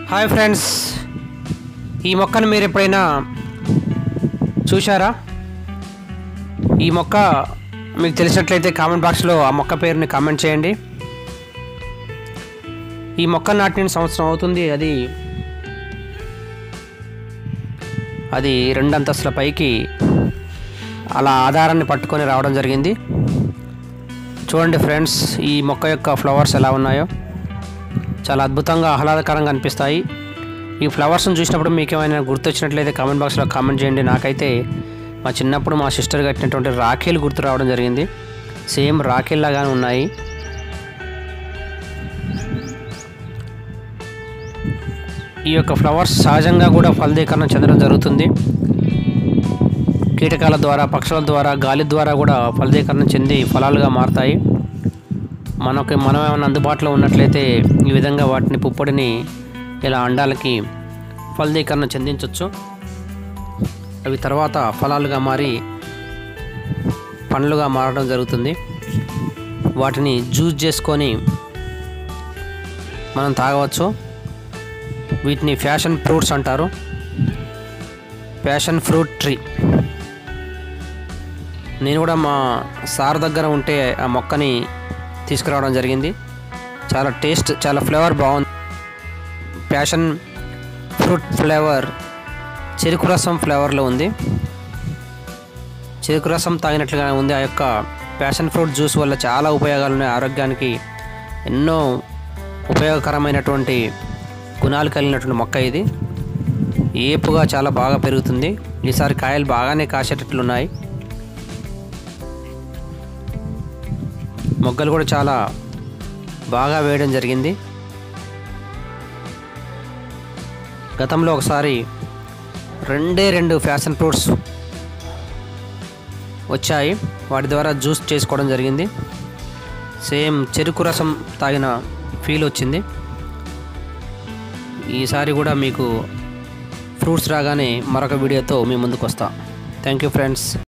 Hi friends, ఈ మొక్కను మీరు ఎప్పుడైనా చూశారా? ఈ మొక్క మీకు తెలిసినట్లయితే కామెంట్ బాక్స్లో ఆ మొక్క పేరుని కామెంట్ చేయండి. ఈ మొక్క నాటిన సంవత్సరం అవుతుంది. అది 2 అంతస్తుల పైకి అలా ఆధారాన్ని పట్టుకొని రావడం జరిగింది. చూడండి ఫ్రెండ్స్, ఈ మొక్క యొక్క ఫ్లవర్స్ ఎలా ఉన్నాయో చాలా అద్భుతంగా ఆహ్లాదకరంగా అనిపిస్తాయి. ఈ ఫ్లవర్స్ని చూసినప్పుడు మీకు ఏమైనా గుర్తొచ్చినట్లయితే కామెంట్ బాక్స్లో కామెంట్ చేయండి. నాకైతే మా చిన్నప్పుడు మా సిస్టర్ కట్టినటువంటి రాఖీలు గుర్తు రావడం జరిగింది. సేమ్ రాఖీల్ లాగానే ఉన్నాయి. ఈ యొక్క ఫ్లవర్స్ సహజంగా కూడా ఫలదీకరణ చెందడం జరుగుతుంది. కీటకాల ద్వారా, పక్షుల ద్వారా, గాలి ద్వారా కూడా ఫలదీకరణ చెంది ఫలాలుగా మారుతాయి. మనం ఏమైనా అందుబాటులో ఉన్నట్లయితే ఈ విధంగా వాటిని పుప్పొడిని ఇలా అండాలకి ఫలదీకరణ చెందించవచ్చు. అవి తర్వాత ఫలాలుగా మారి పండ్లుగా మారడం జరుగుతుంది. వాటిని జ్యూస్ చేసుకొని మనం తాగవచ్చు. వీటిని ప్యాషన్ ఫ్రూట్స్ అంటారు. Passion fruit tree. నేను కూడా మా సార్ దగ్గర ఉంటే ఆ మొక్కని తీసుకురావడం జరిగింది. చాలా టేస్ట్, చాలా ఫ్లేవర్ బాగుంది. ప్యాషన్ ఫ్రూట్ ఫ్లేవర్ చెరుకు రసం ఫ్లేవర్లో ఉంది. చెరుకు రసం తాగినట్లుగానే ఉంది. ఆ యొక్క ప్యాషన్ ఫ్రూట్ జ్యూస్ వల్ల చాలా ఉపయోగాలు ఉన్నాయి. ఆరోగ్యానికి ఎన్నో ఉపయోగకరమైనటువంటి గుణాలు కలిగినటువంటి మొక్క ఇది. ఏపుగా చాలా బాగా పెరుగుతుంది. ఈసారి కాయలు బాగానే కాసేటట్లున్నాయి. మొగ్గలు కూడా చాలా బాగా వేయడం జరిగింది. గతంలో ఒకసారి 2 ప్యాషన్ ఫ్రూట్స్ వచ్చాయి. వాటి ద్వారా జ్యూస్ చేసుకోవడం జరిగింది. సేమ్ చెరుకు రసం తాగిన ఫీల్ వచ్చింది. ఈసారి కూడా మీకు ఫ్రూట్స్ రాగానే మరొక వీడియోతో మీ ముందుకు వస్తా. Thank you friends.